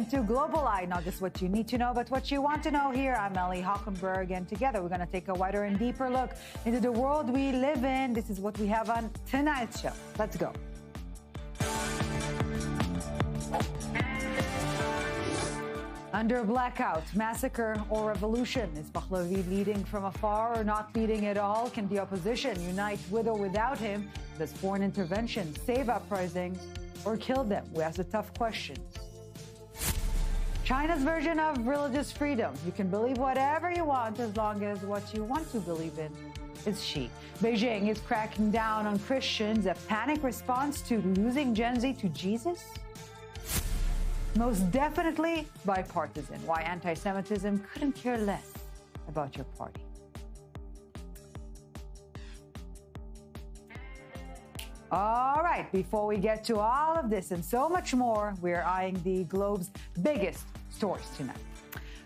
Welcome to Global Eye, not just what you need to know, but what you want to know here. I'm Ellie Hockenberg, and together we're going to take a wider and deeper look into the world we live in. This is what we have on tonight's show. Let's go. Under blackout, massacre, or revolution? Is Pahlavi leading from afar or not leading at all? Can the opposition unite with or without him? Does foreign intervention save uprisings or kill them? We ask the tough questions. China's version of religious freedom. You can believe whatever you want as long as what you want to believe in is she. Beijing is cracking down on Christians, a panic response to losing Gen Z to Jesus? Most definitely bipartisan. Why anti-Semitism couldn't care less about your party. All right, before we get to all of this and so much more, we're eyeing the globe's biggest stories tonight.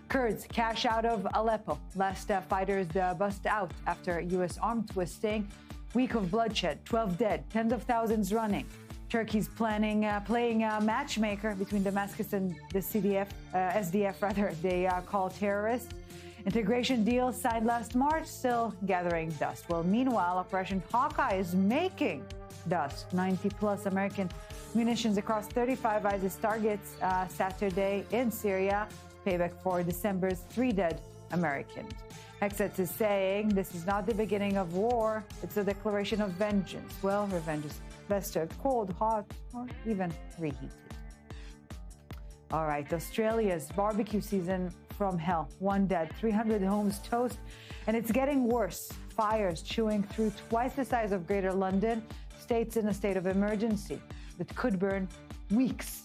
Kurds cash out of Aleppo. Last fighters bust out after U.S. arm twisting. Week of bloodshed, 12 dead, tens of thousands running. Turkey's playing matchmaker between Damascus and the SDF, they call terrorists. Integration deal signed last March, still gathering dust. Well, meanwhile, Operation Hawkeye is making dust. 90-plus American munitions across 35 ISIS targets Saturday in Syria. Payback for December's 3 dead Americans. Hexet is saying this is not the beginning of war. It's a declaration of vengeance. Well, revenge is best served cold, hot, or even reheated. All right, Australia's barbecue season from hell. 1 dead, 300 homes toast, and it's getting worse. Fires chewing through twice the size of Greater London. States in a state of emergency that could burn weeks.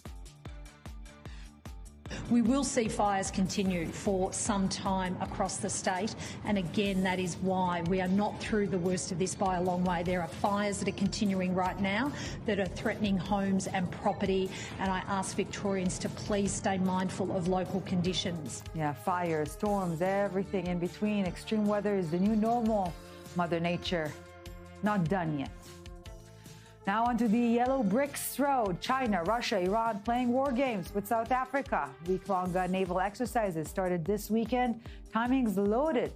We will see fires continue for some time across the state, and again, that is why we are not through the worst of this by a long way. There are fires that are continuing right now that are threatening homes and property, and I ask Victorians to please stay mindful of local conditions. Yeah, fires, storms, everything in between. Extreme weather is the new normal. Mother Nature, not done yet. Now onto the Yellow Bricks Road. China, Russia, Iran playing war games with South Africa. Week-long naval exercises started this weekend. Timing's loaded.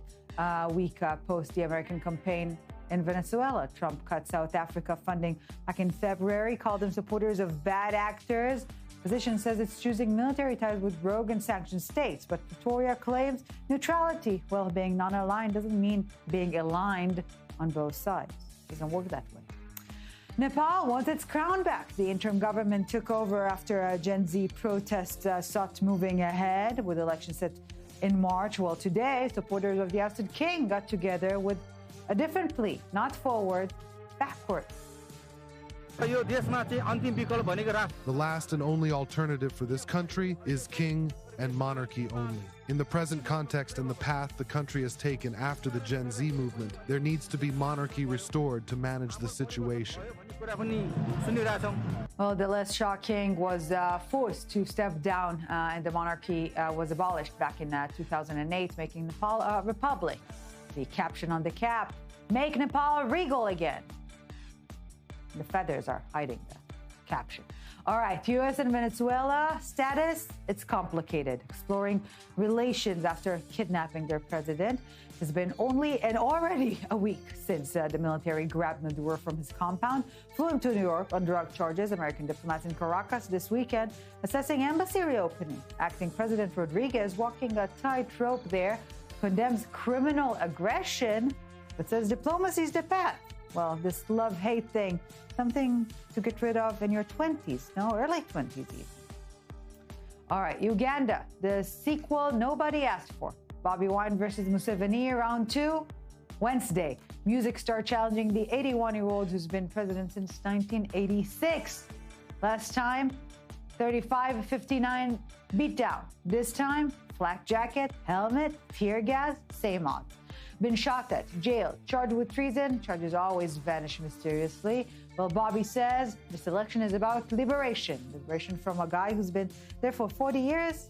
Week post the American campaign in Venezuela. Trump cut South Africa funding back in February, called them supporters of bad actors. Opposition says it's choosing military ties with rogue and sanctioned states. But Pretoria claims neutrality. Well, being non-aligned doesn't mean being aligned on both sides. It doesn't work that way. Nepal wants its crown back. The interim government took over after a Gen Z protest sought moving ahead with elections set in March. Well, today, supporters of the ousted king got together with a different plea, not forward, backward. The last and only alternative for this country is king and monarchy only. In the present context and the path the country has taken after the Gen Z movement, there needs to be monarchy restored to manage the situation. Well, the last Shah king was forced to step down and the monarchy was abolished back in 2008, making Nepal a republic. The caption on the cap, "Make Nepal regal again." The feathers are hiding the caption. All right, U.S. and Venezuela status, it's complicated. Exploring relations after kidnapping their president. It's been already a week since the military grabbed Maduro from his compound, flew him to New York on drug charges. American diplomats in Caracas this weekend assessing embassy reopening. Acting President Rodriguez, walking a tightrope there, condemns criminal aggression, but says diplomacy's the path. Well, this love-hate thing, something to get rid of in your 20s, no, early 20s even. All right, Uganda, the sequel nobody asked for. Bobby Wine versus Museveni, round 2. Wednesday, music star challenging the 81-year-old who's been president since 1986. Last time, 35-59 beatdown. This time, flak jacket, helmet, tear gas, same odds. Been shot at, jailed, charged with treason. Charges always vanish mysteriously. Well, Bobby says this election is about liberation. Liberation from a guy who's been there for 40 years.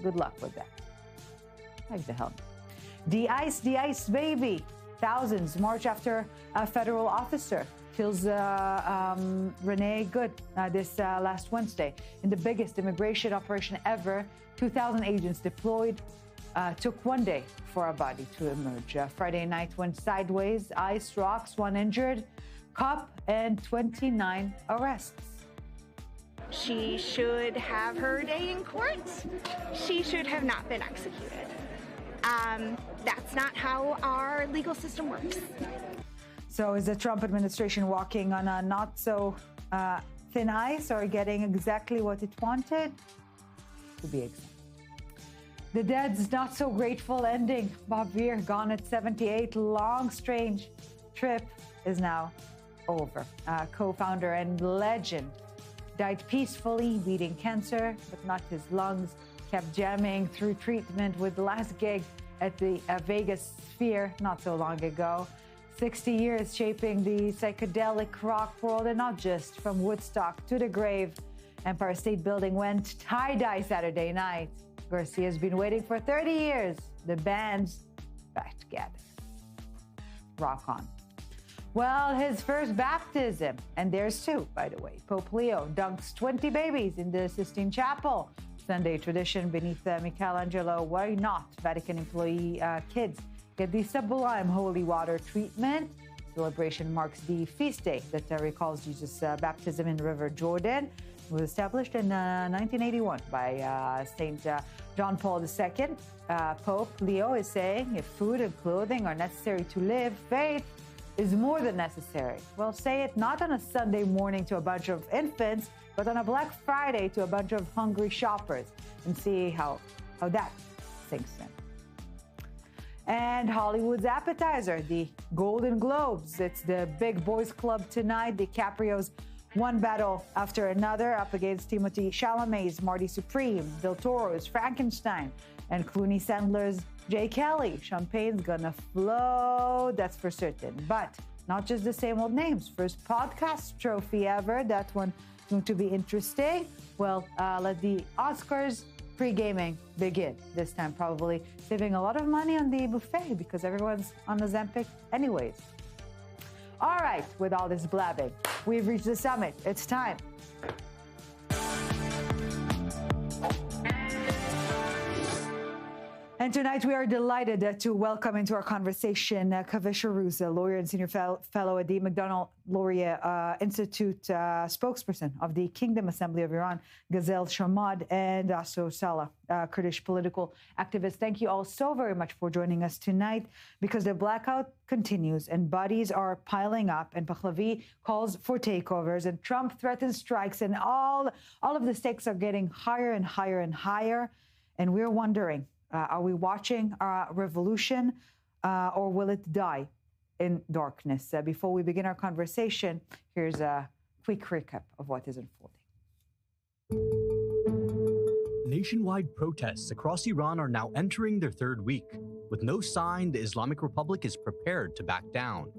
Good luck with that. Like the helmet. The ice baby. Thousands march after a federal officer. kills Renee Good this last Wednesday. In the biggest immigration operation ever, 2,000 agents deployed. Took one day for a body to emerge. Friday night went sideways. Ice rocks, one injured, cop, and 29 arrests. She should have her day in court. She should have not been executed. That's not how our legal system works. So is the Trump administration walking on a not so thin ice, or getting exactly what it wanted? To be exact. The Dead's not so grateful ending. Bob Weir, gone at 78, long, strange trip is now over. Co-founder and legend died peacefully, beating cancer, but not his lungs. Kept jamming through treatment with the last gig at the Vegas Sphere not so long ago. 60 years shaping the psychedelic rock world, and not just from Woodstock to the grave. Empire State Building went tie-dye Saturday night. Garcia's been waiting for 30 years. The band's back together. Rock on. Well, his first baptism, and theirs too, by the way. Pope Leo dunks 20 babies in the Sistine Chapel. Sunday tradition beneath Michelangelo. Why not? Vatican employee kids get the sublime holy water treatment. Celebration marks the feast day that recalls Jesus' baptism in River Jordan. It was established in 1981 by St. John Paul II. Pope Leo is saying if food and clothing are necessary to live, faith is more than necessary. Well, say it not on a Sunday morning to a bunch of infants, but on a Black Friday to a bunch of hungry shoppers, and see how that sinks in. And Hollywood's appetizer, the Golden Globes. It's the big boys club tonight. DiCaprio's one battle after another up against Timothée Chalamet's Marty Supreme, Del Toro's Frankenstein, and Clooney Sandler's Jay Kelly. Champagne's gonna flow, that's for certain. But not just the same old names. First podcast trophy ever. That one going to be interesting. Well, let the Oscars pre-gaming begin. This time probably saving a lot of money on the buffet because everyone's on Ozempic anyways. All right, with all this blabbing, we've reached the summit. It's time. And tonight we are delighted to welcome into our conversation Kaveh Shahrouz, a lawyer and senior fellow at the Macdonald-Laurier Institute, spokesperson of the Kingdom Assembly of Iran, Ghazel Shamad, and Aso Salah, Kurdish political activist. Thank you all so very much for joining us tonight, because the blackout continues and bodies are piling up, and Pahlavi calls for takeovers, and Trump threatens strikes, and all of the stakes are getting higher and higher and higher. And we're wondering, are we watching a revolution or will it die in darkness? Before we begin our conversation, here's a quick recap of what is unfolding. Nationwide protests across Iran are now entering their third week. With no sign the Islamic Republic is prepared to back down.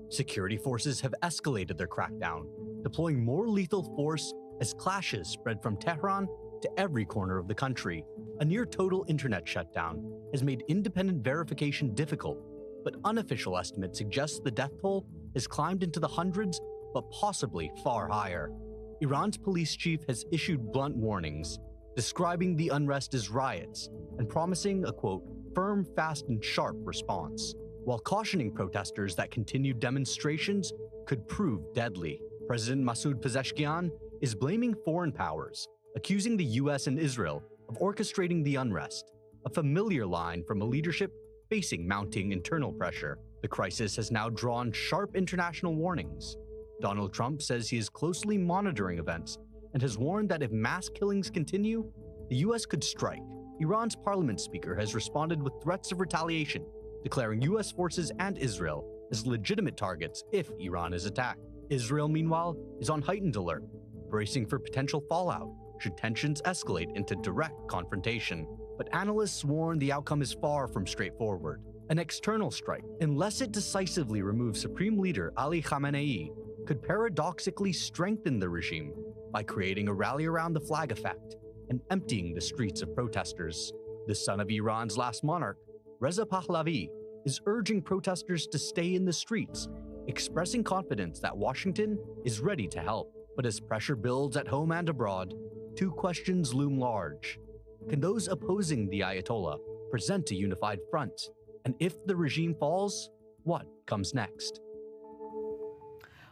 Security forces have escalated their crackdown, deploying more lethal force as clashes spread from Tehran to every corner of the country. A near-total internet shutdown has made independent verification difficult, but unofficial estimates suggest the death toll has climbed into the hundreds, but possibly far higher. Iran's police chief has issued blunt warnings, describing the unrest as riots and promising a, quote, firm, fast, and sharp response, while cautioning protesters that continued demonstrations could prove deadly. President Masoud Pezeshkian is blaming foreign powers, accusing the U.S. and Israel of orchestrating the unrest, a familiar line from a leadership facing mounting internal pressure. The crisis has now drawn sharp international warnings. Donald Trump says he is closely monitoring events and has warned that if mass killings continue, the U.S. could strike. Iran's parliament speaker has responded with threats of retaliation, declaring U.S. forces and Israel as legitimate targets if Iran is attacked. Israel, meanwhile, is on heightened alert, bracing for potential fallout should tensions escalate into direct confrontation. But analysts warn the outcome is far from straightforward. An external strike, unless it decisively removes Supreme Leader Ali Khamenei, could paradoxically strengthen the regime by creating a rally around the flag effect and emptying the streets of protesters. The son of Iran's last monarch, Reza Pahlavi, is urging protesters to stay in the streets, expressing confidence that Washington is ready to help. But as pressure builds at home and abroad, two questions loom large. Can those opposing the Ayatollah present a unified front? And if the regime falls, what comes next?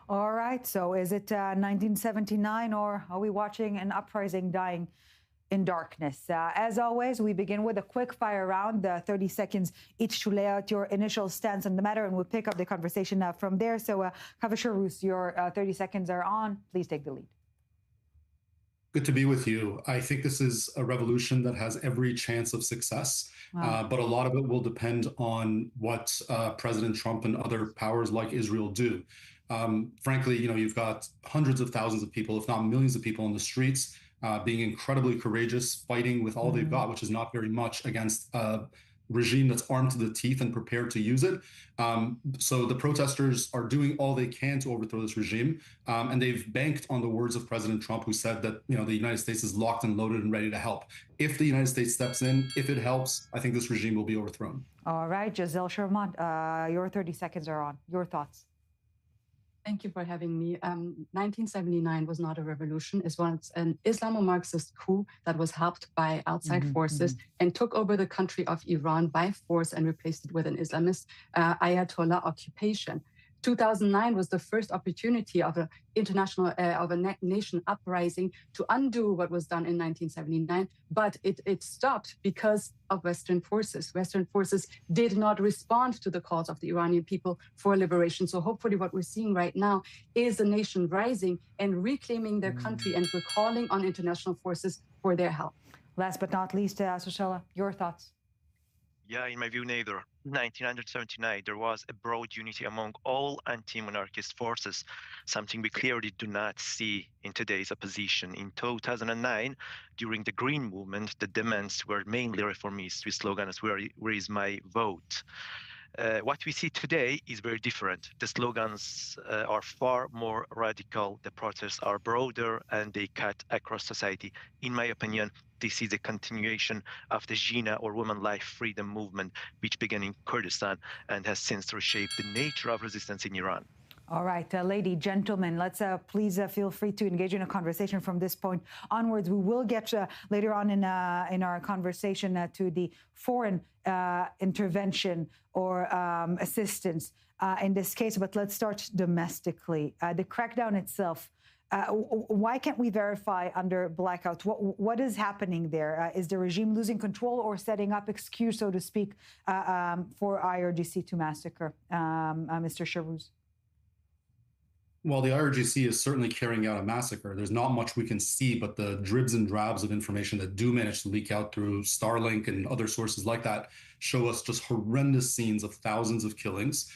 All right, so is it 1979, or are we watching an uprising dying in darkness? As always, we begin with a quick fire round, 30 seconds each to lay out your initial stance on the matter, and we'll pick up the conversation from there. So, Kaveh, your 30 seconds are on. Please take the lead. Good to be with you. I think this is a revolution that has every chance of success, but a lot of it will depend on what President Trump and other powers like Israel do. Frankly, you've got hundreds of thousands of people, if not millions of people in the streets, being incredibly courageous, fighting with all they've got, which is not very much, against a regime that's armed to the teeth and prepared to use it. So the protesters are doing all they can to overthrow this regime, and they've banked on the words of President Trump, who said that the United States is locked and loaded and ready to help. If the United States steps in, if it helps, I think this regime will be overthrown. All right, Giselle Shermont, your 30 seconds are on. Your thoughts? Thank you for having me. 1979 was not a revolution. It was an Islamo-Marxist coup that was helped by outside forces and took over the country of Iran by force and replaced it with an Islamist Ayatollah occupation. 2009 was the first opportunity of a nation uprising to undo what was done in 1979, but it stopped because of Western forces. Western forces did not respond to the calls of the Iranian people for liberation. So hopefully what we're seeing right now is a nation rising and reclaiming their country, and we're calling on international forces for their help. Last but not least, Susela, your thoughts? Yeah, in my view, neither. 1979, there was a broad unity among all anti-monarchist forces, something we clearly do not see in today's opposition. In 2009, during the Green Movement, the demands were mainly reformist, with slogans, where is my vote? What we see today is very different. The slogans are far more radical, the protests are broader, and they cut across society. In my opinion, this is a continuation of the Jina, or Women Life Freedom movement, which began in Kurdistan and has since reshaped the nature of resistance in Iran. All right, lady, gentlemen, let's please feel free to engage in a conversation from this point onwards. We will get later on in our conversation to the foreign intervention or assistance in this case, but let's start domestically. The crackdown itself, why can't we verify under blackout? What is happening there? Is the regime losing control or setting up excuse, so to speak, for IRGC to massacre? Mr. Sherwoos? Well, the IRGC is certainly carrying out a massacre. There's not much we can see, but the dribs and drabs of information that do manage to leak out through Starlink and other sources like that show us just horrendous scenes of thousands of killings.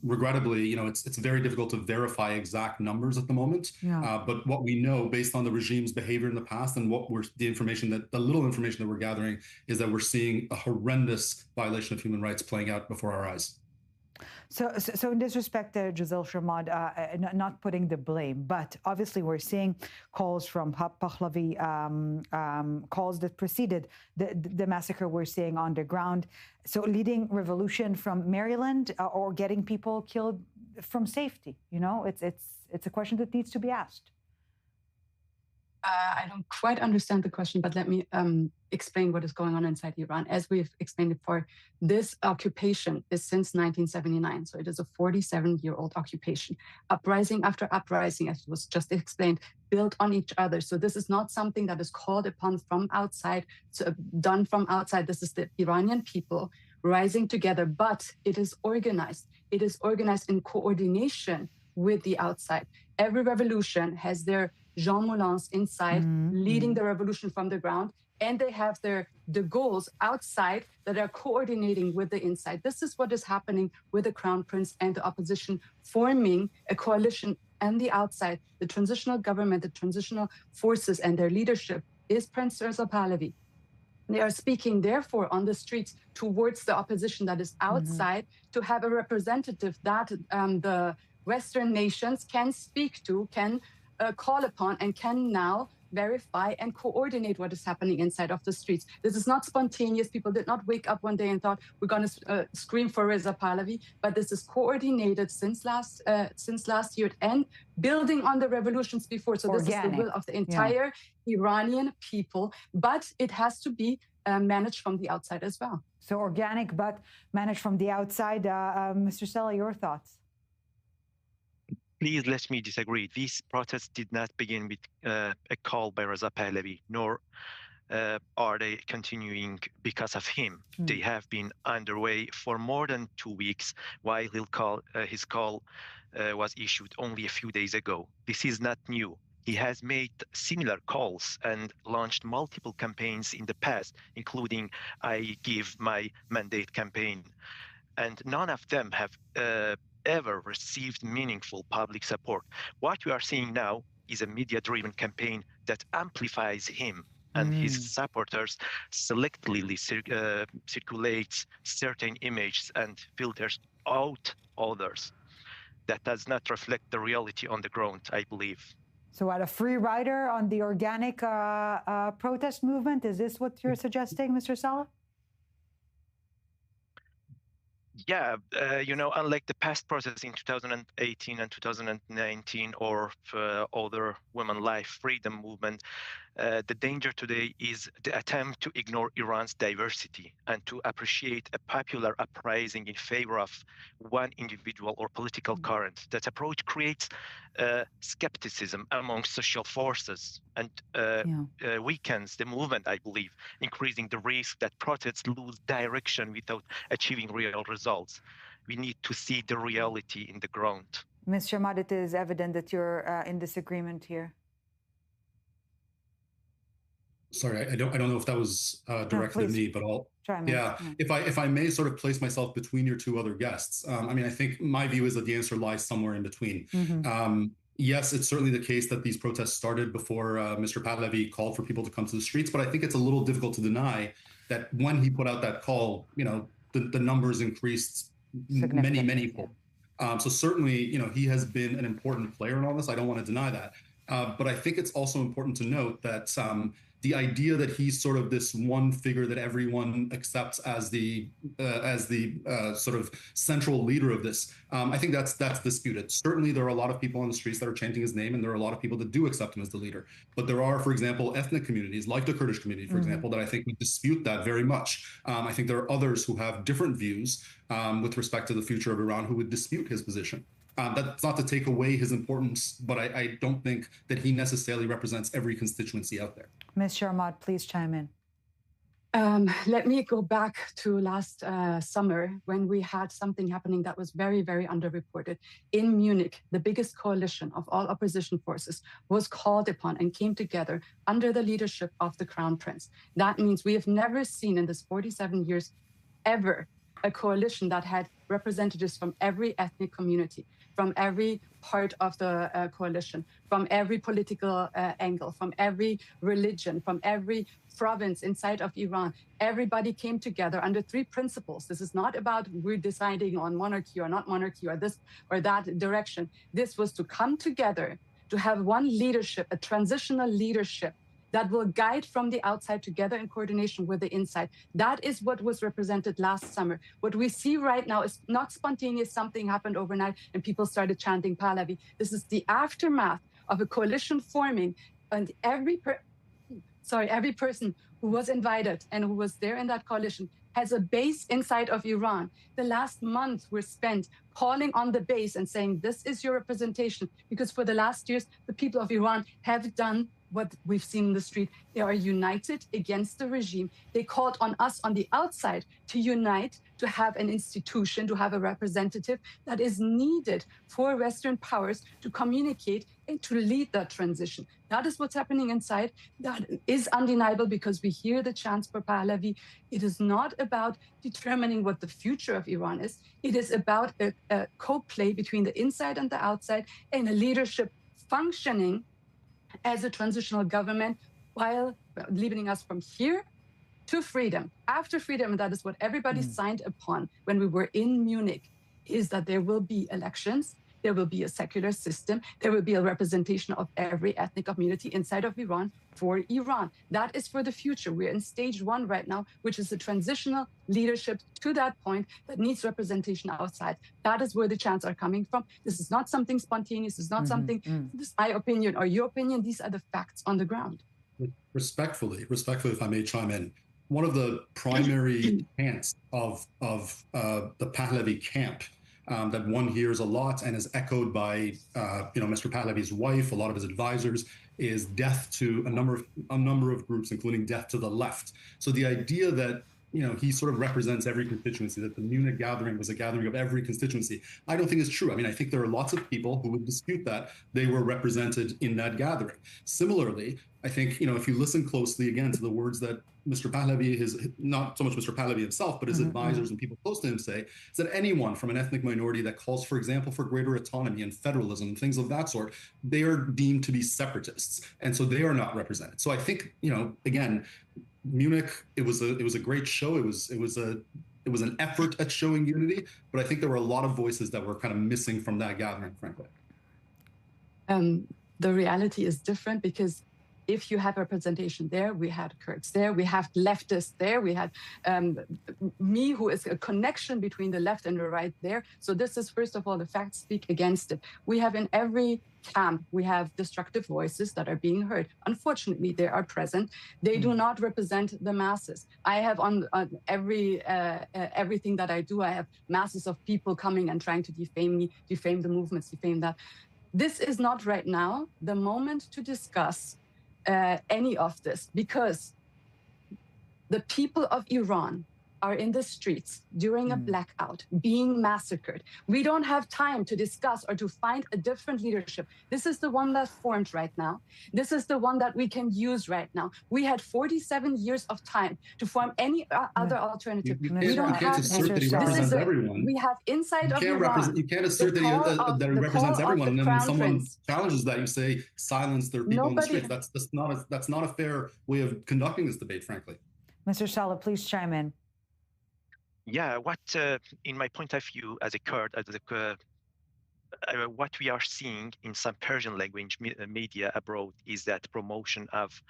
Regrettably, it's very difficult to verify exact numbers at the moment. Yeah. But what we know, based on the regime's behavior in the past and the little information that we're gathering, is that we're seeing a horrendous violation of human rights playing out before our eyes. So in this respect, Giselle Shermont, not putting the blame, but obviously we're seeing calls from Pahlavi, calls that preceded the massacre we're seeing on the ground. So leading revolution from Maryland or getting people killed from safety, it's a question that needs to be asked. I don't quite understand the question, but let me explain what is going on inside Iran. As we've explained before, this occupation is since 1979. So it is a 47-year-old occupation. Uprising after uprising, as was just explained, built on each other. So this is not something that is called upon from outside, done from outside. This is the Iranian people rising together, but it is organized. It is organized in coordination with the outside. Every revolution has their Jean Moulins inside, leading the revolution from the ground, and they have the goals outside that are coordinating with the inside. This is what is happening with the Crown Prince and the opposition, forming a coalition on the outside. The transitional government, the transitional forces, and their leadership is Prince Reza Pahlavi. They are speaking, therefore, on the streets towards the opposition that is outside to have a representative that the Western nations can speak to, can call upon, and can now verify, and coordinate what is happening inside of the streets. This is not spontaneous. People did not wake up one day and thought, we're going to scream for Reza Pahlavi, but this is coordinated since last year and building on the revolutions before. So this is the will of the entire Iranian people, but it has to be managed from the outside as well. So organic, but managed from the outside. Mr. Sella, your thoughts? Please let me disagree. These protests did not begin with a call by Reza Pahlavi, nor are they continuing because of him. They have been underway for more than 2 weeks, while his call was issued only a few days ago. This is not new. He has made similar calls and launched multiple campaigns in the past, including I Give My Mandate campaign. And none of them have ever received meaningful public support. What we are seeing now is a media-driven campaign that amplifies him and his supporters, selectively circulates certain images and filters out others. That does not reflect the reality on the ground, I believe. So a free rider on the organic protest movement, is this what you're suggesting, Mr. Salah? Yeah, unlike the past protests in 2018 and 2019 or other women life freedom movement, the danger today is the attempt to ignore Iran's diversity and to appreciate a popular uprising in favor of one individual or political current. That approach creates skepticism among social forces and weakens the movement, I believe, increasing the risk that protests lose direction without achieving real results. We need to see the reality in the ground. Ms. Sharmat, it is evident that you're in disagreement here. Sorry, I don't know if that was directed at me, but I'll if I may sort of place myself between your two other guests. I mean, I think my view is that the answer lies somewhere in between. Yes, it's certainly the case that these protests started before Mr. Pahlavi called for people to come to the streets, but I think it's a little difficult to deny that when he put out that call, the numbers increased many fold. So certainly, he has been an important player in all this. I don't want to deny that. But I think it's also important to note that the idea that he's sort of this one figure that everyone accepts as the sort of central leader of this, I think that's disputed. Certainly, there are a lot of people on the streets that are chanting his name, and there are a lot of people that do accept him as the leader. But there are, for example, ethnic communities like the Kurdish community, for example, that I think would dispute that very much. I think there are others who have different views with respect to the future of Iran who would dispute his position. That's not to take away his importance, but I don't think that he necessarily represents every constituency out there. Ms. Sharmat, please chime in. Let me go back to last summer when we had something happening that was very, very underreported. In Munich, the biggest coalition of all opposition forces was called upon and came together under the leadership of the Crown Prince. That means we have never seen in this 47 years ever a coalition that had representatives from every ethnic community, from every part of the coalition, from every political angle, from every religion, from every province inside of Iran. Everybody came together under three principles. This is not about we're deciding on monarchy or not monarchy or this or that direction. This was to come together to have one leadership, a transitional leadership that will guide from the outside together in coordination with the inside. That is what was represented last summer. What we see right now is not spontaneous, something happened overnight and people started chanting Pahlavi. This is the aftermath of a coalition forming, and every person who was invited and who was there in that coalition has a base inside of Iran. The last month were spent calling on the base and saying, this is your representation, because for the last years, the people of Iran have done what we've seen in the street. They are united against the regime. They called on us on the outside to unite, to have an institution, to have a representative that is needed for Western powers to communicate and to lead that transition. That is what's happening inside. That is undeniable because we hear the chants for Pahlavi. It is not about determining what the future of Iran is. It is about a co-play between the inside and the outside and a leadership functioning as a transitional government while leading us from here to freedom. After freedom, and that is what everybody signed upon when we were in Munich, is that there will be elections There will be a secular system. There will be a representation of every ethnic community inside of Iran for Iran. That is for the future. We're in stage 1 right now, which is a transitional leadership to that point that needs representation outside. That is where the chants are coming from. This is not something spontaneous. This is not something, this is my opinion or your opinion. These are the facts on the ground. Respectfully, if I may chime in, one of the primary chants of the Pahlavi camp that one hears a lot and is echoed by Mr. Pahlavi's wife, a lot of his advisors, is death to a number of groups, including death to the left. So the idea that he sort of represents every constituency, that the Munich gathering was a gathering of every constituency, I don't think is true. I mean, I think there are lots of people who would dispute that they were represented in that gathering. Similarly, I think, if you listen closely again to the words that Mr. Pahlavi, not so much Mr. Pahlavi himself, but his advisors and people close to him say, is that anyone from an ethnic minority that calls, for example, for greater autonomy and federalism and things of that sort, they are deemed to be separatists. And so they are not represented. So I think, again, Munich, it was a great show. It was an effort at showing unity, but I think there were a lot of voices that were kind of missing from that gathering, frankly. The reality is different because if you have representation there, we had Kurds there, we have leftists there, we had me, who is a connection between the left and the right there. So this is, first of all, the facts speak against it. We have in every camp, we have destructive voices that are being heard. Unfortunately, they are present. They do not represent the masses. I have on everything that I do, I have masses of people coming and trying to defame me, defame the movements, defame that. This is not right now the moment to discuss any of this, because the people of Iran are in the streets during a blackout, being massacred. We don't have time to discuss or to find a different leadership. This is the one that's formed right now. This is the one that we can use right now. We had 47 years of time to form any other alternative. You can't assert that he represents everyone. We have inside of Iran. You can't assert that he represents everyone, and then when someone challenges that, you say silence their people in the streets. That's not a fair way of conducting this debate, frankly. Mr. Saleh, please chime in. Yeah, in my point of view as a Kurd, what we are seeing in some Persian language media abroad is that promotion of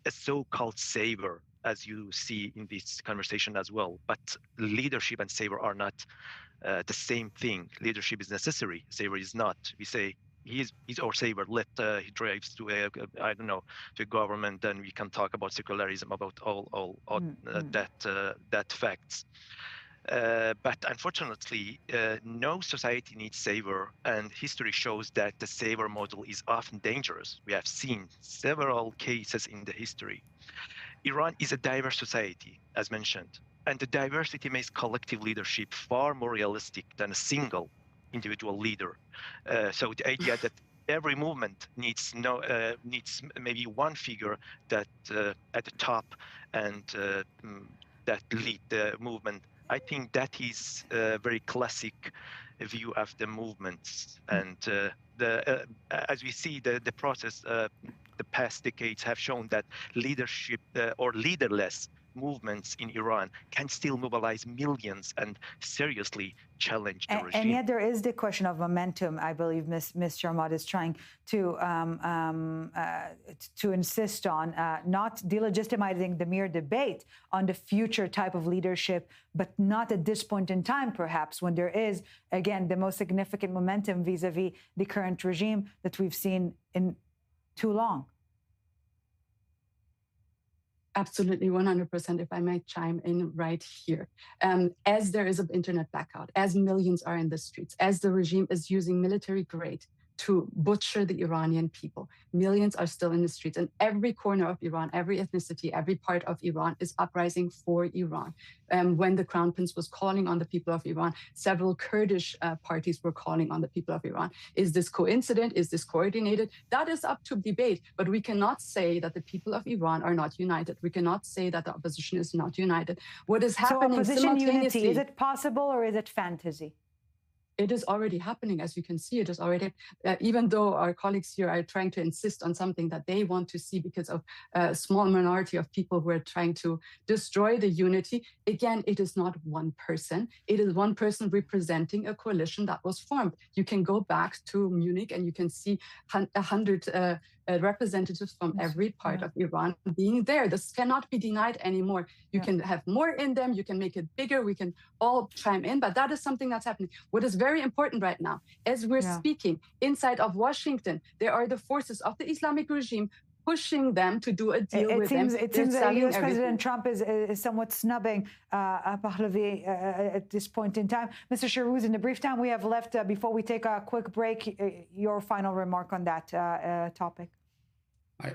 a so-called savior, as you see in this conversation as well. But leadership and savior are not the same thing. Leadership is necessary. Savior is not. We say he's our savior. Let he drives to to a government. Then we can talk about secularism, about all that facts. But unfortunately, no society needs savior, and history shows that the savior model is often dangerous. We have seen several cases in the history. Iran is a diverse society, as mentioned, and the diversity makes collective leadership far more realistic than a single individual leader. So the idea that every movement needs maybe one figure that at the top and that lead the movement, I think that is a very classic view of the movements. And as we see, the process, the past decades have shown that leadership or leaderless movements in Iran can still mobilize millions and seriously challenge the regime. And yet there is the question of momentum. I believe Ms. Sharmat is trying to insist on, not delegitimizing the mere debate on the future type of leadership, but not at this point in time, perhaps, when there is, again, the most significant momentum vis-a-vis the current regime that we've seen in too long. Absolutely, 100%, if I might chime in right here. As there is an internet blackout, as millions are in the streets, as the regime is using military grade to butcher the Iranian people, millions are still in the streets. And every corner of Iran, every ethnicity, every part of Iran is uprising for Iran. When the Crown Prince was calling on the people of Iran, several Kurdish parties were calling on the people of Iran. Is this coincident? Is this coordinated? That is up to debate, but we cannot say that the people of Iran are not united. We cannot say that the opposition is not united. What is happening so opposition simultaneously... unity, is it possible or is it fantasy? it is already happening. As you can see, it is already, even though our colleagues here are trying to insist on something that they want to see because of a small minority of people who are trying to destroy the unity. Again, it is not one person. It is one person representing a coalition that was formed. You can go back to Munich and you can see 100 representatives from every part of Iran being there. This cannot be denied anymore. You can have more in them, you can make it bigger, we can all chime in, but that is something that's happening. What is very important right now, as we're speaking, inside of Washington, there are the forces of the Islamic regime pushing them to do a deal with them. It seems that U.S. President Trump is somewhat snubbing Pahlavi at this point in time. Mr. Shahrouz, in the brief time we have left before we take a quick break, your final remark on that topic.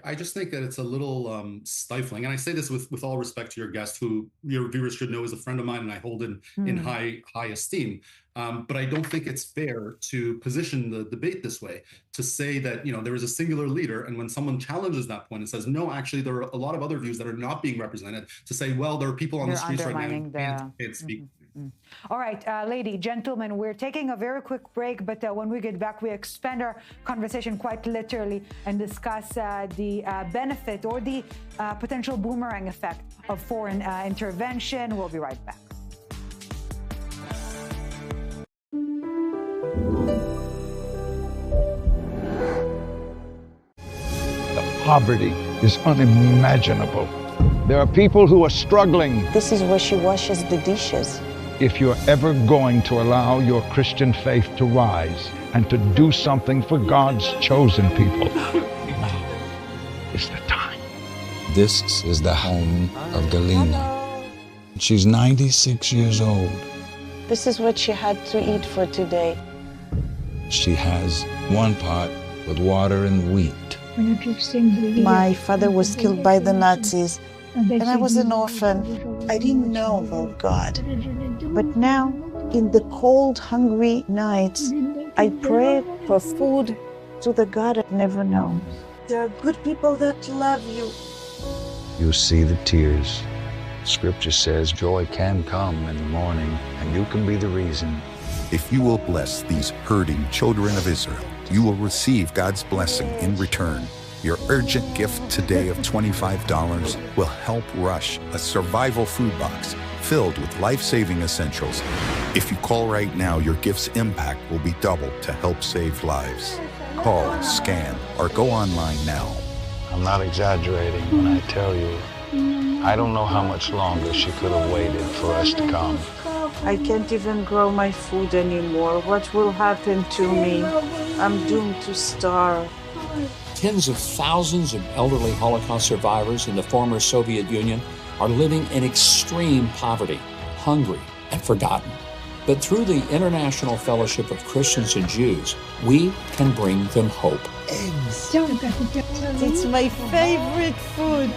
I just think that it's a little stifling. And I say this with all respect to your guest, who your viewers should know is a friend of mine and I hold in high esteem. But I don't think it's fair to position the debate this way, to say that, there is a singular leader. And when someone challenges that point and says, no, actually, there are a lot of other views that are not being represented, to say, well, there are people on the streets right now who can't speak. All right, lady, gentlemen, we're taking a very quick break, but when we get back, we expand our conversation quite literally and discuss the benefit or the potential boomerang effect of foreign intervention. We'll be right back. The poverty is unimaginable. There are people who are struggling. This is where she washes the dishes. If you're ever going to allow your Christian faith to rise and to do something for God's chosen people, now is the time. This is the home of Galina. She's 96 years old. This is what she had to eat for today. She has one pot with water and wheat. My father was killed by the Nazis, and I was an orphan. I didn't know about God. But now, in the cold, hungry nights, I pray for food to the God I've never known. There are good people that love you. You see the tears. Scripture says joy can come in the morning, and you can be the reason. If you will bless these hurting children of Israel, you will receive God's blessing in return. Your urgent gift today of $25 will help rush a survival food box filled with life-saving essentials. If you call right now, your gift's impact will be doubled to help save lives. Call, scan, or go online now. I'm not exaggerating when I tell you, I don't know how much longer she could have waited for us to come. I can't even grow my food anymore. What will happen to me? I'm doomed to starve. Tens of thousands of elderly Holocaust survivors in the former Soviet Union are living in extreme poverty, hungry, and forgotten. But through the International Fellowship of Christians and Jews, we can bring them hope. Eggs. It's my favorite food.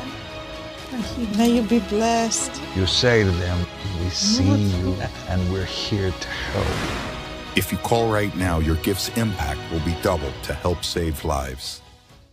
May you be blessed. You say to them, we see you and we're here to help. If you call right now, your gift's impact will be doubled to help save lives.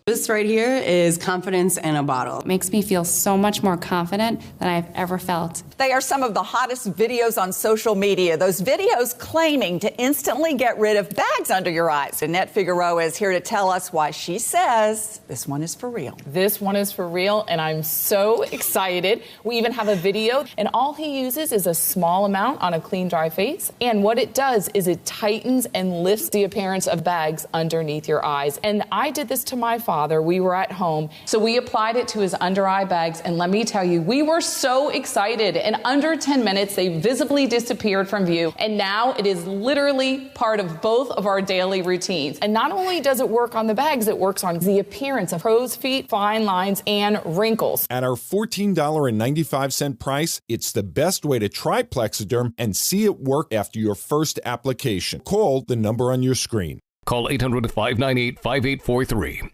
This right here is confidence in a bottle. It makes me feel so much more confident than I've ever felt. They are some of the hottest videos on social media. Those videos claiming to instantly get rid of bags under your eyes. Annette Figueroa is here to tell us why she says this one is for real. This one is for real, and I'm so excited. We even have a video, and all he uses is a small amount on a clean, dry face. And what it does is it tightens and lifts the appearance of bags underneath your eyes. And I did this to my father. We were at home, so we applied it to his under eye bags, and let me tell you, we were so excited. In under 10 minutes, they visibly disappeared from view, and now it is literally part of both of our daily routines. And not only does it work on the bags, it works on the appearance of crow's feet, fine lines, and wrinkles. At our $14.95 price, it's the best way to try Plexiderm and see it work after your first application. Call the number on your screen. Call 800-598-5843.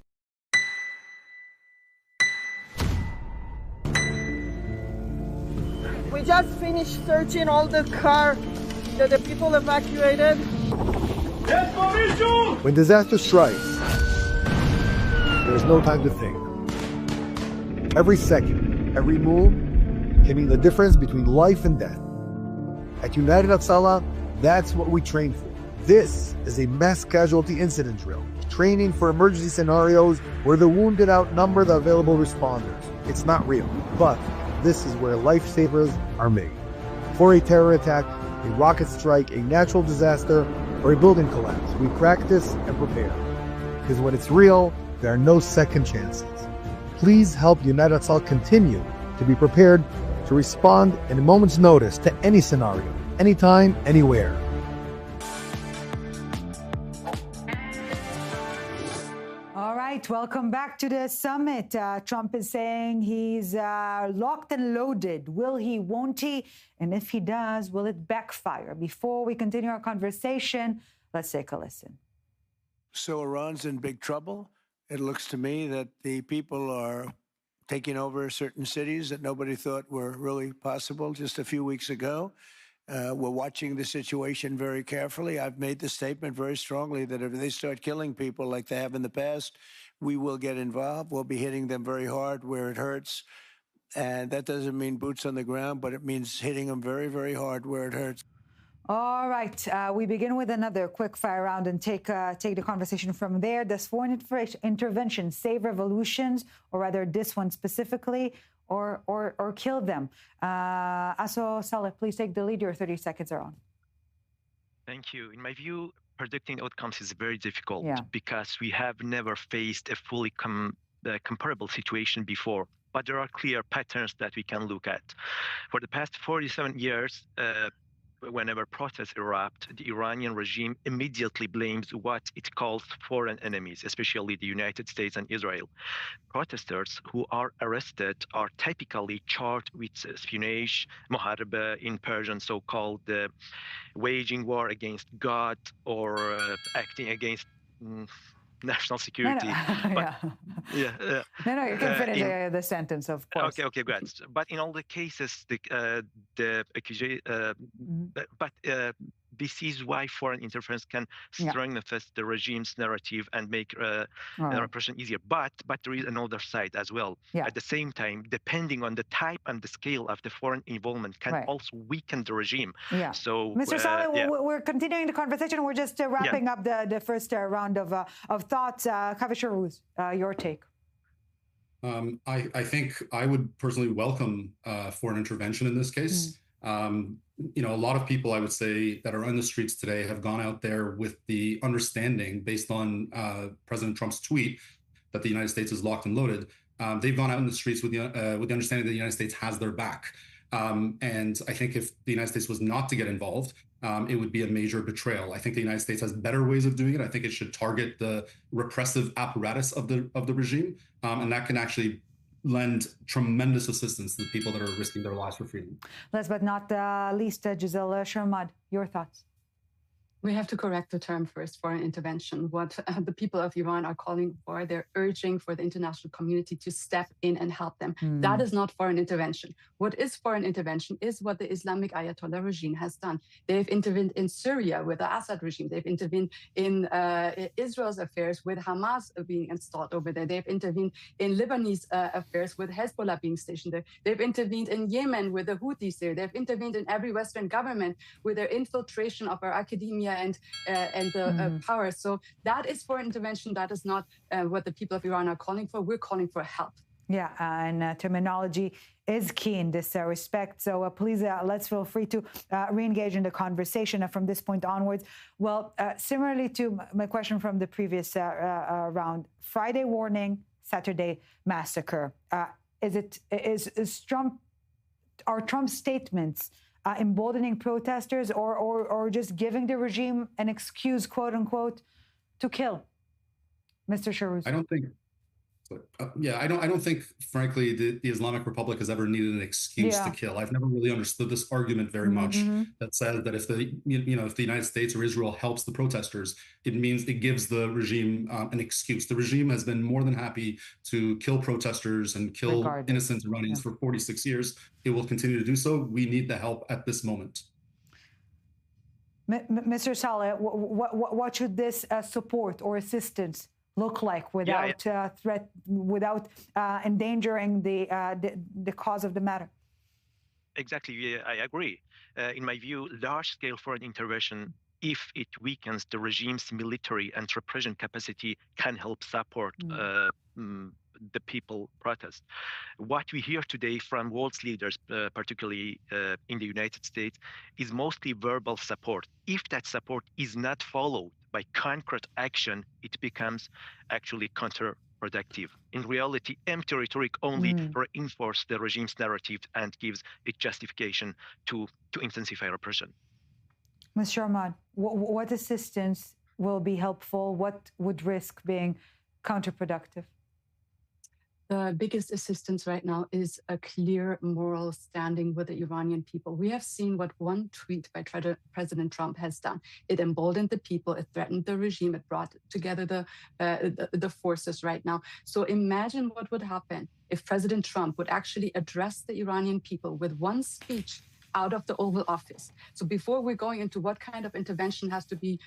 We just finished searching all the car that the people evacuated. When disaster strikes, there's no time to think. Every second, every move can mean the difference between life and death. At United Hatzalah, that's what we train for. This is a mass casualty incident drill, training for emergency scenarios where the wounded outnumber the available responders. It's not real, but this is where lifesavers are made. For a terror attack, a rocket strike, a natural disaster, or a building collapse, we practice and prepare. Because when it's real, there are no second chances. Please help United Atzal continue to be prepared to respond in a moment's notice to any scenario, anytime, anywhere. All right, welcome back to the summit. Trump is saying he's locked and loaded. Will he, won't he? And if he does, will it backfire? Before we continue our conversation, let's take a listen. So Iran's in big trouble. It looks to me that the people are taking over certain cities that nobody thought were really possible just a few weeks ago. We're watching the situation very carefully. I've made the statement very strongly that if they start killing people like they have in the past, we will get involved. We'll be hitting them very hard where it hurts. And that doesn't mean boots on the ground, but it means hitting them very, very hard where it hurts. All right, we begin with another quick fire round and take the conversation from there. Does foreign intervention save revolutions, or rather this one specifically, or kill them? Aso Saleh, please take the lead. Your 30 seconds are on. Thank you. In my view, predicting outcomes is very difficult because we have never faced a fully comparable situation before. But there are clear patterns that we can look at. For the past 47 years, whenever protests erupt, the Iranian regime immediately blames what it calls foreign enemies, especially the United States and Israel. Protesters who are arrested are typically charged with espionage, muharaba in Persian, so-called waging war against God or acting against national security. No, you can finish the sentence, of course. Okay, great. But in all the cases, this is why foreign interference can strengthen the regime's narrative and make repression easier. But there is another side as well. At the same time, depending on the type and the scale of the foreign involvement can also weaken the regime. So, Mr. Saleh, we're continuing the conversation. We're just wrapping up the first round of thoughts. Kaveh Sharuz, your take. I think I would personally welcome foreign intervention in this case. A lot of people, I would say, that are on the streets today have gone out there with the understanding, based on President Trump's tweet, that the United States is locked and loaded. They've gone out in the streets with the understanding that the United States has their back. And I think if the United States was not to get involved, it would be a major betrayal. I think the United States has better ways of doing it. I think it should target the repressive apparatus of the regime, and that can actually lend tremendous assistance to the people that are risking their lives for freedom. Last but not least, Giselle Sharmad, your thoughts. We have to correct the term first, foreign intervention. What the people of Iran are calling for, they're urging for the international community to step in and help them. That is not foreign intervention. What is foreign intervention is what the Islamic Ayatollah regime has done. They've intervened in Syria with the Assad regime. They've intervened in Israel's affairs with Hamas being installed over there. They've intervened in Lebanese affairs with Hezbollah being stationed there. They've intervened in Yemen with the Houthis there. They've intervened in every Western government with their infiltration of our academia and the power. So that is foreign intervention. That is not what the people of Iran are calling for. We're calling for help. Yeah, and terminology is key in this respect. So please, let's feel free to re-engage in the conversation from this point onwards. Well, similarly to my question from the previous round, Friday warning, Saturday massacre. Are Trump's statements emboldening protesters or just giving the regime an excuse, quote unquote, to kill? Mr. Sharuz. I don't think, frankly, the Islamic Republic has ever needed an excuse to kill. I've never really understood this argument very much that says that if the United States or Israel helps the protesters, it gives the regime an excuse. The regime has been more than happy to kill protesters and kill innocent Iranians for 46 years. It will continue to do so. We need the help at this moment. Mr. Saleh, what should this support or assistance look like without threat, without endangering the cause of the matter? Exactly, yeah, I agree. In my view, large-scale foreign intervention, if it weakens the regime's military and repression capacity, can help support the people protest. What we hear today from world's leaders, particularly in the United States, is mostly verbal support. If that support is not followed by concrete action, it becomes actually counterproductive. In reality, empty rhetoric only reinforces the regime's narrative and gives it justification to intensify repression. Mr. Ahmad, what assistance will be helpful? What would risk being counterproductive? The biggest assistance right now is a clear moral standing with the Iranian people. We have seen what one tweet by President Trump has done. It emboldened the people, it threatened the regime, it brought together the forces right now. So imagine what would happen if President Trump would actually address the Iranian people with one speech out of the Oval Office. So before we're going into what kind of intervention has to be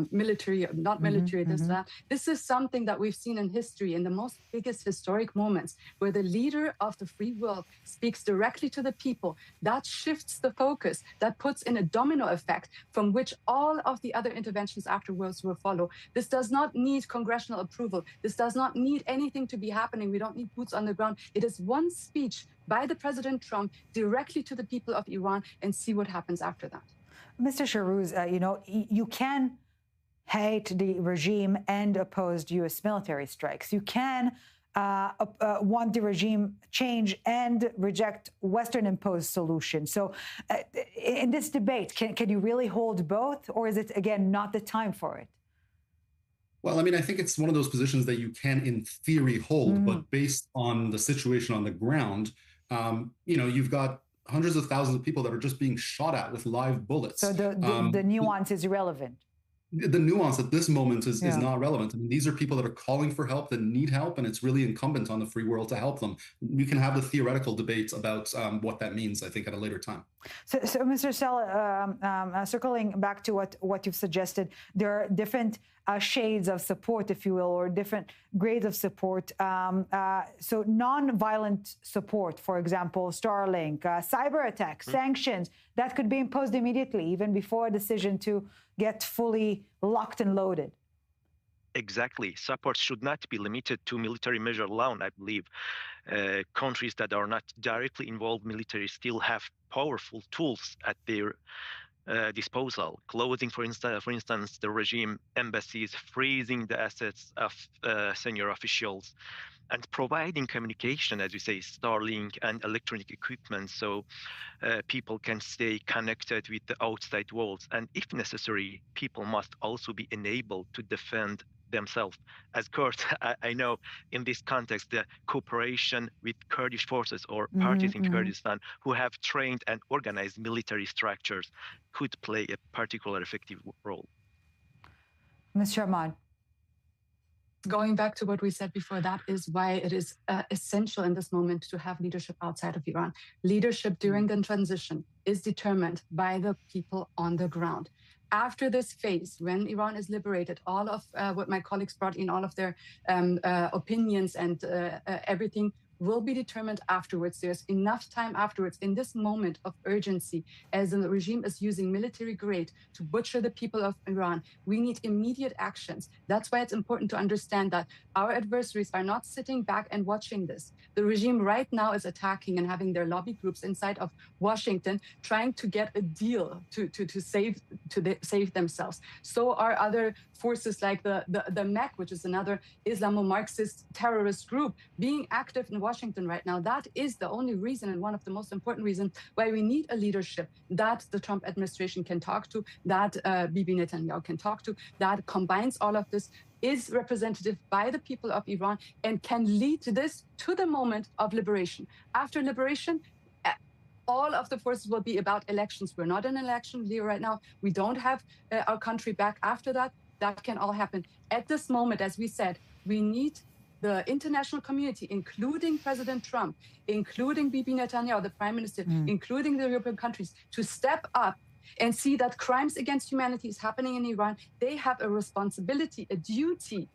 military, not military, that. This is something that we've seen in history in the most biggest historic moments where the leader of the free world speaks directly to the people. That shifts the focus, that puts in a domino effect from which all of the other interventions afterwards will follow. This does not need congressional approval. This does not need anything to be happening. We don't need boots on the ground. It is one speech by the President Trump directly to the people of Iran and see what happens after that. Mr. Shahrouz, you can hate the regime and oppose U.S. military strikes. You can want the regime change and reject Western-imposed solutions. So in this debate, can you really hold both, or is it, again, not the time for it? Well, I mean, I think it's one of those positions that you can, in theory, hold, but based on the situation on the ground, you've got hundreds of thousands of people that are just being shot at with live bullets. So the nuance is irrelevant. The nuance at this moment is not relevant. I mean, these are people that are calling for help, that need help, and it's really incumbent on the free world to help them. We can have the theoretical debates about what that means, I think, at a later time. So Mr. Sell, circling back to what you've suggested, there are different shades of support, if you will, or different grades of support. So non-violent support, for example, Starlink, cyber attacks, sanctions, that could be imposed immediately, even before a decision to get fully locked and loaded. Exactly. Support should not be limited to military measure alone, I believe. Countries that are not directly involved military still have powerful tools at their disposal. Closing, for instance, the regime embassies, freezing the assets of senior officials, and providing communication, as you say, Starlink and electronic equipment, so people can stay connected with the outside world. And if necessary, people must also be enabled to defend themselves. As Kurds, I know in this context, the cooperation with Kurdish forces or parties in Kurdistan who have trained and organized military structures could play a particularly effective role. Mr. Ahmad. Going back to what we said before, that is why it is essential in this moment to have leadership outside of Iran. Leadership during the transition is determined by the people on the ground. After this phase, when Iran is liberated, all of what my colleagues brought in, all of their opinions and everything will be determined afterwards. There's enough time afterwards in this moment of urgency as the regime is using military grade to butcher the people of Iran. We need immediate actions. That's why it's important to understand that our adversaries are not sitting back and watching this. The regime right now is attacking and having their lobby groups inside of Washington trying to get a deal to save themselves. So are other forces like the MEC, which is another Islamo-Marxist terrorist group, being active in Washington right now. That is the only reason, and one of the most important reasons, why we need a leadership that the Trump administration can talk to, that Bibi Netanyahu can talk to, that combines all of this, is representative by the people of Iran, and can lead this to the moment of liberation. After liberation, all of the forces will be about elections. We're not in an election year right now. We don't have our country back after that. That can all happen. At this moment, as we said, we need the international community, including President Trump, including Bibi Netanyahu, the Prime Minister, including the European countries, to step up and see that crimes against humanity is happening in Iran. They have a responsibility, a duty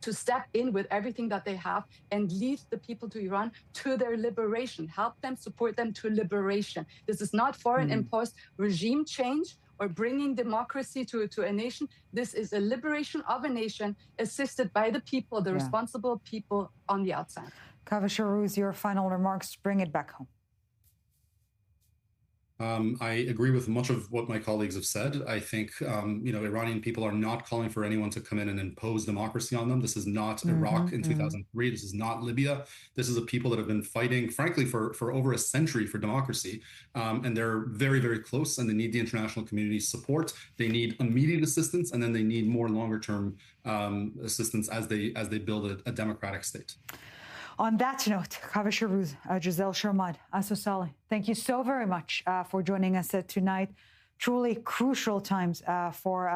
to step in with everything that they have and lead the people to Iran to their liberation, help them, support them to liberation. This is not foreign imposed regime change or bringing democracy to a nation. This is a liberation of a nation assisted by the people, the responsible people on the outside. Kaveh Shahrouz, your final remarks, bring it back home. I agree with much of what my colleagues have said. I think, Iranian people are not calling for anyone to come in and impose democracy on them. This is not Iraq in 2003. This is not Libya. This is a people that have been fighting, frankly, for over a century for democracy. And they're very, very close, and they need the international community's support. They need immediate assistance, and then they need more longer-term assistance as they build a democratic state. On that note, Kaveh Shahrouz, Giselle Sharmad, Aso Saleh, thank you so very much for joining us tonight. Truly crucial times for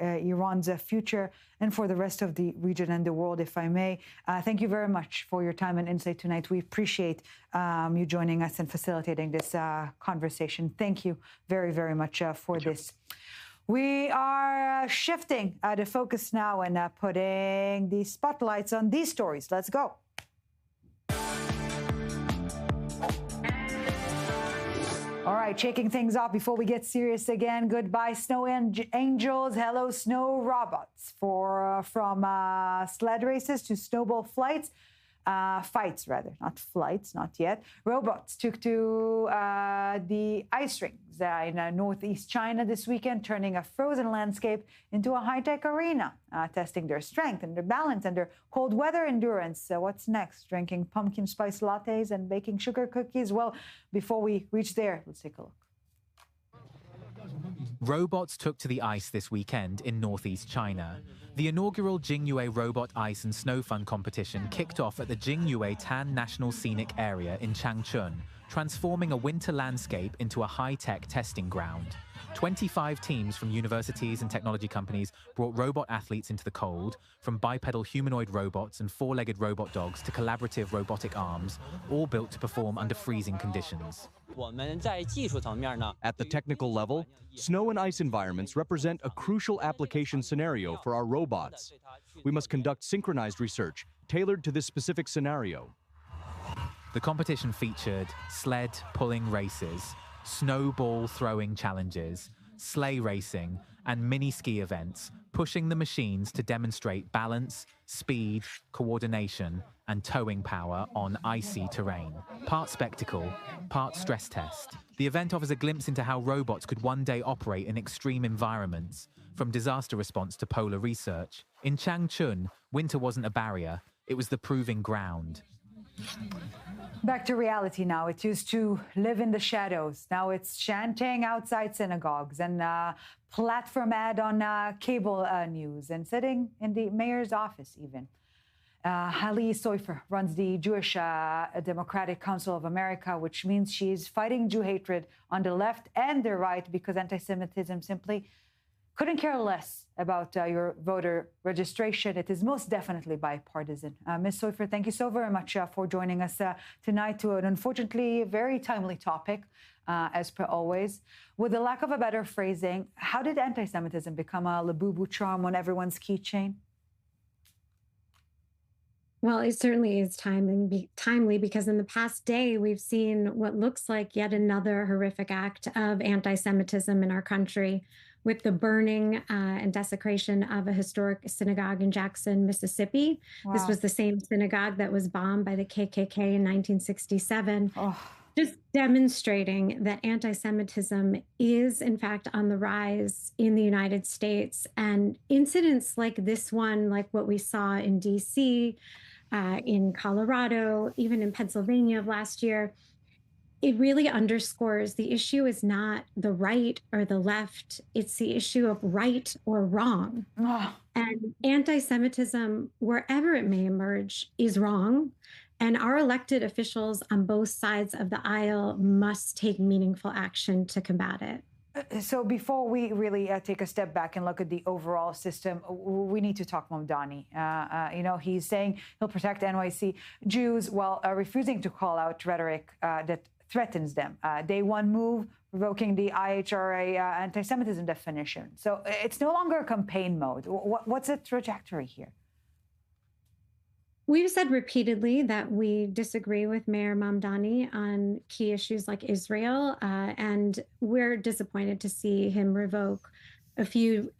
Iran's future and for the rest of the region and the world, if I may. Thank you very much for your time and insight tonight. We appreciate you joining us and facilitating this conversation. Thank you very, very much for this. We are shifting the focus now and putting the spotlights on these stories. Let's go. All right, shaking things off before we get serious again. Goodbye, snow angels. Hello, snow robots. From sled races to snowball fights, not flights, not yet. Robots took to the ice rings in northeast China this weekend, turning a frozen landscape into a high-tech arena, testing their strength and their balance and their cold weather endurance. So what's next? Drinking pumpkin spice lattes and baking sugar cookies? Well, before we reach there, let's take a look. Robots took to the ice this weekend in northeast China. The inaugural Jingyue Robot Ice and Snow Fun competition kicked off at the Jingyue Tan National Scenic Area in Changchun, transforming a winter landscape into a high-tech testing ground. 25 teams from universities and technology companies brought robot athletes into the cold, from bipedal humanoid robots and four-legged robot dogs to collaborative robotic arms, all built to perform under freezing conditions. At the technical level, snow and ice environments represent a crucial application scenario for our robots. We must conduct synchronized research tailored to this specific scenario. The competition featured sled pulling races, snowball throwing challenges, sleigh racing, and mini-ski events, pushing the machines to demonstrate balance, speed, coordination, and towing power on icy terrain. Part spectacle, part stress test. The event offers a glimpse into how robots could one day operate in extreme environments, from disaster response to polar research. In Changchun, winter wasn't a barrier, it was the proving ground. Back to reality now. It used to live in the shadows. Now it's chanting outside synagogues and platform ad on cable news and sitting in the mayor's office even. Hallie Soifer runs the Jewish Democratic Council of America, which means she's fighting Jew hatred on the left and the right because anti-Semitism simply couldn't care less about your voter registration. It is most definitely bipartisan. Ms. Soifer, thank you so very much for joining us tonight to an unfortunately very timely topic, as per always. With the lack of a better phrasing, how did anti-Semitism become a Labubu charm on everyone's keychain? Well, it certainly is timely because in the past day, we've seen what looks like yet another horrific act of anti-Semitism in our country, with the burning and desecration of a historic synagogue in Jackson, Mississippi. Wow. This was the same synagogue that was bombed by the KKK in 1967. Oh. Just demonstrating that anti-Semitism is, in fact, on the rise in the United States. And incidents like this one, like what we saw in D.C., in Colorado, even in Pennsylvania of last year, it really underscores the issue is not the right or the left. It's the issue of right or wrong. Oh. And anti-Semitism, wherever it may emerge, is wrong. And our elected officials on both sides of the aisle must take meaningful action to combat it. So before we really take a step back and look at the overall system, we need to talk Mamdani. He's saying he'll protect NYC Jews while refusing to call out rhetoric that threatens them. Day one move, revoking the IHRA anti-Semitism definition. So it's no longer campaign mode. What's the trajectory here? We've said repeatedly that we disagree with Mayor Mamdani on key issues like Israel, and we're disappointed to see him revoke a few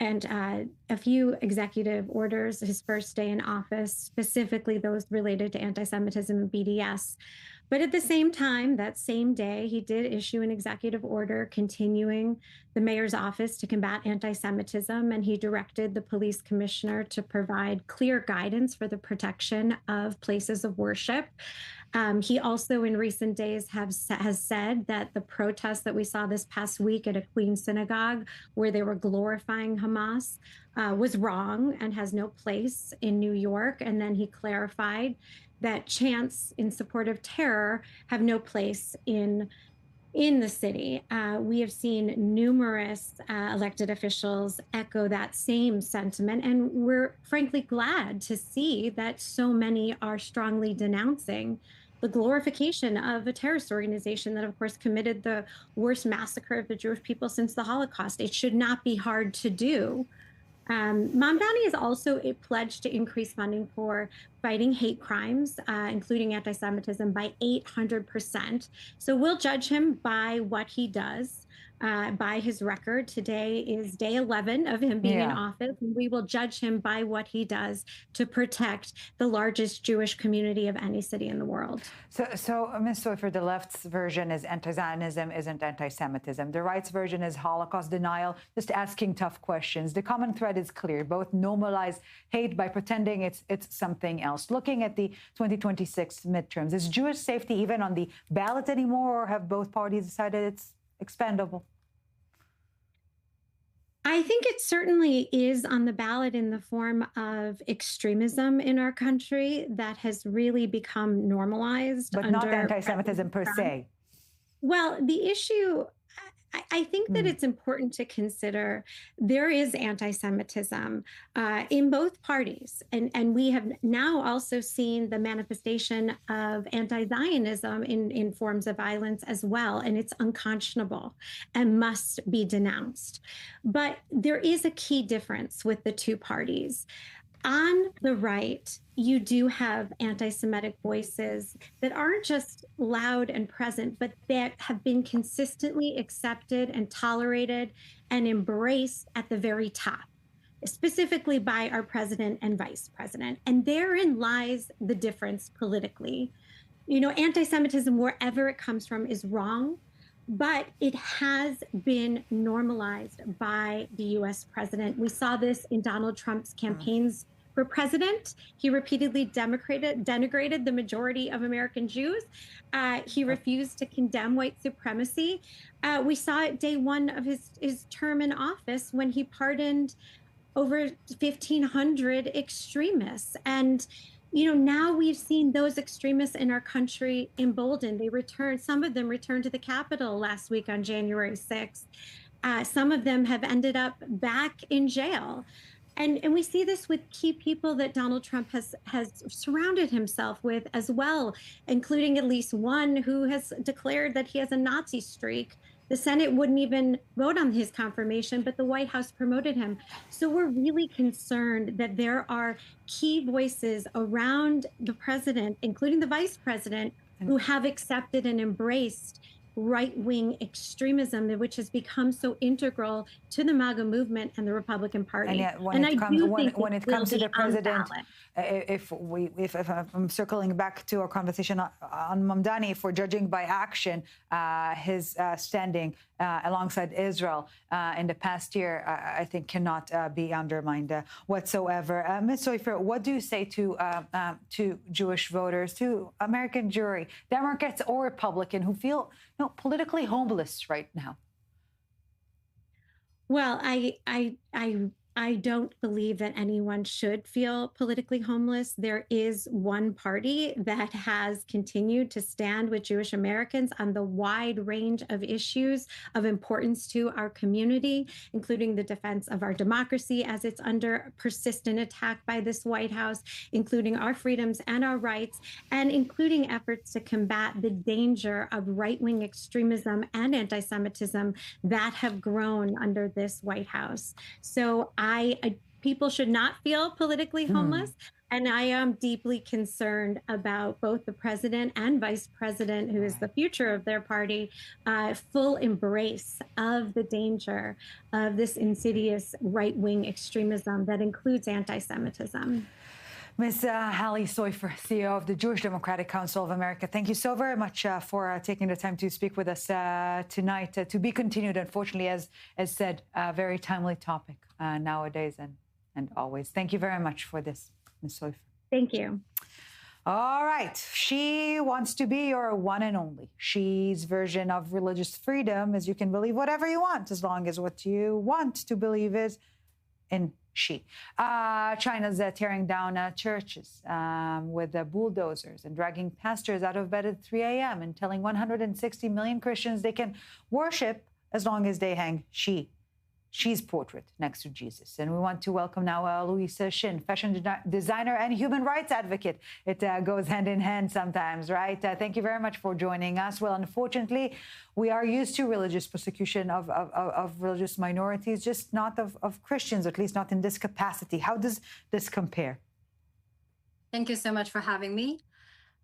executive orders his first day in office, specifically those related to anti-Semitism and BDS. But at the same time, that same day, he did issue an executive order continuing the mayor's office to combat anti-Semitism, and he directed the police commissioner to provide clear guidance for the protection of places of worship. He also, in recent days, has said that the protests that we saw this past week at a Queens synagogue, where they were glorifying Hamas, was wrong and has no place in New York. And then he clarified that chants in support of terror have no place in the city. We have seen numerous elected officials echo that same sentiment, and we're frankly glad to see that so many are strongly denouncing the glorification of a terrorist organization that, of course, committed the worst massacre of the Jewish people since the Holocaust. It should not be hard to do. Mamdani has also pledged to increase funding for fighting hate crimes, including anti-Semitism, by 800%. So we'll judge him by what he does, by his record. Today is day 11 of him being in office. And we will judge him by what he does to protect the largest Jewish community of any city in the world. So Ms. Sofer, the left's version is anti-Zionism isn't anti-Semitism. The right's version is Holocaust denial, just asking tough questions. The common thread is clear. Both normalize hate by pretending it's something else. Looking at the 2026 midterms, is Jewish safety even on the ballot anymore, or have both parties decided it's expendable? I think it certainly is on the ballot in the form of extremism in our country that has really become normalized. But not anti-Semitism per se. Well, the issue, I think that it's important to consider there is anti-Semitism in both parties. And we have now also seen the manifestation of anti-Zionism in forms of violence as well. And it's unconscionable and must be denounced. But there is a key difference with the two parties. On the right, you do have anti-Semitic voices that aren't just loud and present, but that have been consistently accepted and tolerated and embraced at the very top, specifically by our president and vice president. And therein lies the difference politically. You know, anti-Semitism, wherever it comes from, is wrong, but it has been normalized by the U.S. president. We saw this in Donald Trump's campaigns for president. He repeatedly denigrated the majority of American Jews. He refused to condemn white supremacy. We saw it day one of his term in office when he pardoned over 1,500 extremists. And you know, now we've seen those extremists in our country emboldened. They returned, some of them returned to the Capitol last week on January 6th. Some of them have ended up back in jail. And we see this with key people that Donald Trump has surrounded himself with as well, including at least one who has declared that he has a Nazi streak. The Senate wouldn't even vote on his confirmation, but the White House promoted him. So we're really concerned that there are key voices around the president, including the vice president, who have accepted and embraced right-wing extremism, which has become so integral to the MAGA movement and the Republican Party. And yet, when it comes to the president, if I'm circling back to our conversation on Mamdani, if we're judging by action, his standing alongside Israel in the past year, I think cannot be undermined whatsoever. Ms. Sofer, what do you say to Jewish voters, to American Jewry, Democrats or Republican, who feel politically homeless right now? Well, I don't believe that anyone should feel politically homeless. There is one party that has continued to stand with Jewish Americans on the wide range of issues of importance to our community, including the defense of our democracy as it's under persistent attack by this White House, including our freedoms and our rights, and including efforts to combat the danger of right-wing extremism and anti-Semitism that have grown under this White House. So people should not feel politically homeless. And I am deeply concerned about both the president and vice president, who is the future of their party, full embrace of the danger of this insidious right-wing extremism that includes anti-Semitism. Ms. Hallie Soifer, CEO of the Jewish Democratic Council of America, thank you so very much for taking the time to speak with us tonight. To be continued, unfortunately, as said, a very timely topic nowadays and always. Thank you very much for this, Ms. Soifer. Thank you. All right. She wants to be your one and only. She's version of religious freedom is you can believe whatever you want as long as what you want to believe is in she. China's tearing down churches with bulldozers and dragging pastors out of bed at 3 a.m. and telling 160 million Christians they can worship as long as they hang she's portrait next to Jesus. And we want to welcome now Louise Shin, fashion designer and human rights advocate. It goes hand in hand sometimes, right? Thank you very much for joining us. Well, unfortunately, we are used to religious persecution of religious minorities, just not of Christians, at least not in this capacity. How does this compare? Thank you so much for having me.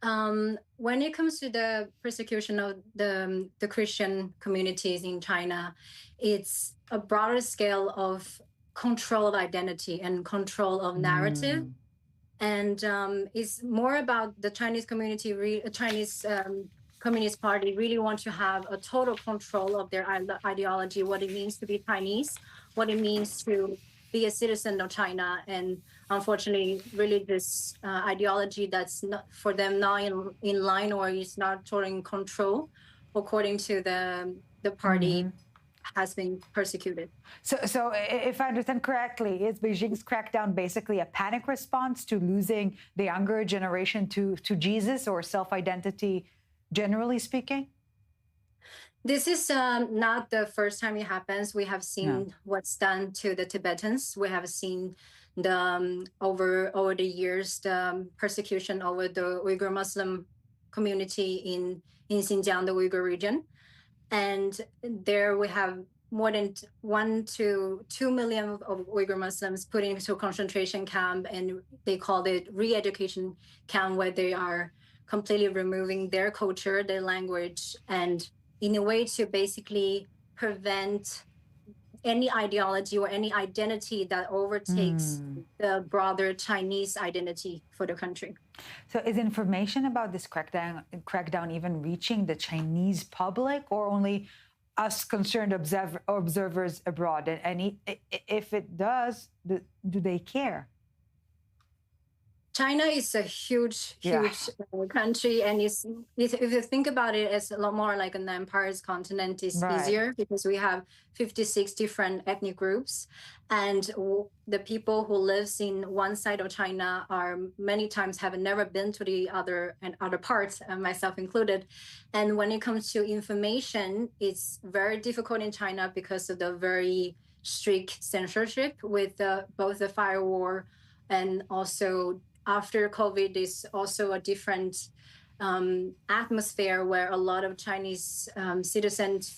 When it comes to the persecution of the Christian communities in China, it's a broader scale of control of identity and control of narrative. And it's more about the Chinese community, Chinese Communist Party really want to have a total control of their ideology, what it means to be Chinese, what it means to be a citizen of China. And unfortunately, really this ideology that's not for them not in line or is not totally in control, according to the party, has been persecuted. So if I understand correctly, is Beijing's crackdown basically a panic response to losing the younger generation to Jesus or self-identity, generally speaking? This is not the first time it happens. We have seen what's done to the Tibetans. We have seen the over the years the persecution over the Uyghur Muslim community in Xinjiang, the Uyghur region, and there we have more than 1 to 2 million of Uyghur Muslims put into a concentration camp, and they called it re-education camp, where they are completely removing their culture, their language, and in a way to basically prevent any ideology or any identity that overtakes the broader Chinese identity for the country. So is information about this crackdown even reaching the Chinese public, or only us concerned observers abroad? And if it does, do they care? China is a huge country, and if you think about it, it's a lot more like an empire's continent. It's easier because we have 56 different ethnic groups, and the people who live in one side of China are many times have never been to the other parts, myself included. And when it comes to information, it's very difficult in China because of the very strict censorship with both the firewall and also after COVID, there's also a different atmosphere where a lot of Chinese citizens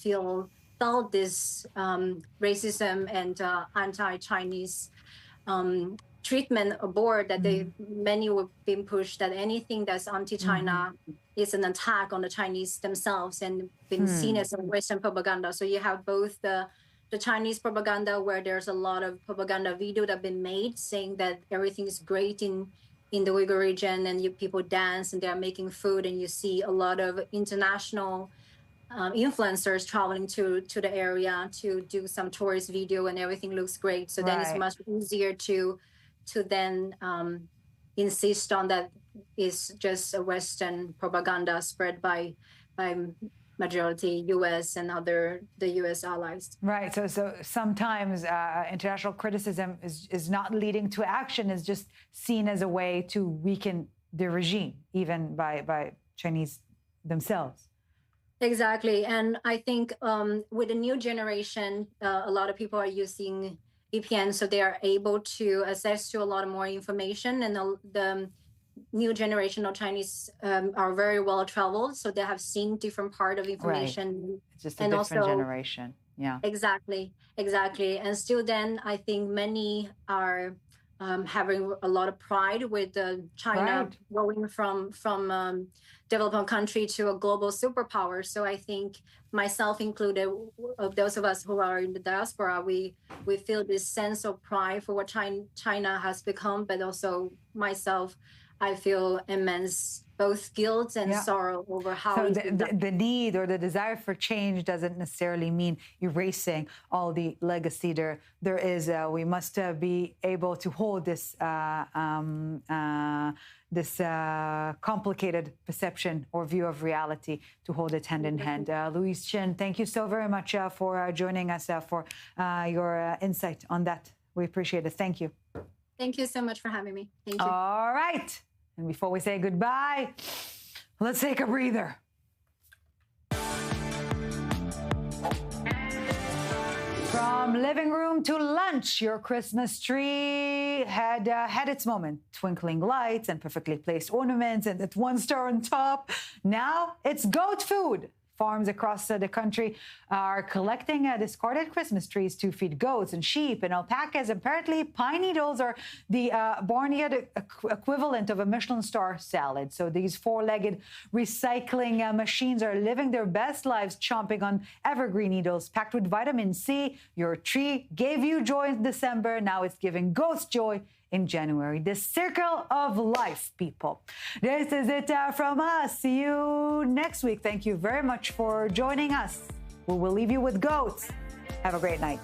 felt this racism and anti-Chinese treatment aboard, that many were being pushed that anything that's anti-China is an attack on the Chinese themselves and been seen as a Western propaganda. So you have both the Chinese propaganda, where there's a lot of propaganda video that have been made saying that everything is great in the Uyghur region, and people dance and they're making food, and you see a lot of international influencers traveling to the area to do some tourist video, and everything looks great. So then it's much easier to then insist on that is just a Western propaganda spread by majority U.S. and the U.S. allies. Right. So sometimes international criticism is not leading to action, is just seen as a way to weaken the regime, even by Chinese themselves. Exactly. And I think with the new generation, a lot of people are using VPN, so they are able to access to a lot more information, and the new generation of Chinese are very well traveled, so they have seen different part of information. It's just a different generation. Yeah. Exactly. And still then, I think many are having a lot of pride with China going from developing country to a global superpower. So I think myself included, of those of us who are in the diaspora, we feel this sense of pride for what China has become, but also myself, I feel immense both guilt and sorrow over how. So the need or the desire for change doesn't necessarily mean erasing all the legacy. There is. We must be able to hold this complicated perception or view of reality, to hold it hand in hand. Louise Chin, thank you so very much for joining us, for your insight on that. We appreciate it. Thank you. Thank you so much for having me. Thank you. All right. And before we say goodbye, let's take a breather. From living room to lunch, your Christmas tree had its moment. Twinkling lights and perfectly placed ornaments and that one star on top. Now it's goat food. Farms across the country are collecting discarded Christmas trees to feed goats and sheep and alpacas. Apparently, pine needles are the barnyard equivalent of a Michelin star salad. So these four-legged recycling machines are living their best lives, chomping on evergreen needles packed with vitamin C. Your tree gave you joy in December. Now it's giving goats joy in January. The circle of life, people. This is it from us. See you next week. Thank you very much for joining us. We will leave you with goats. Have a great night.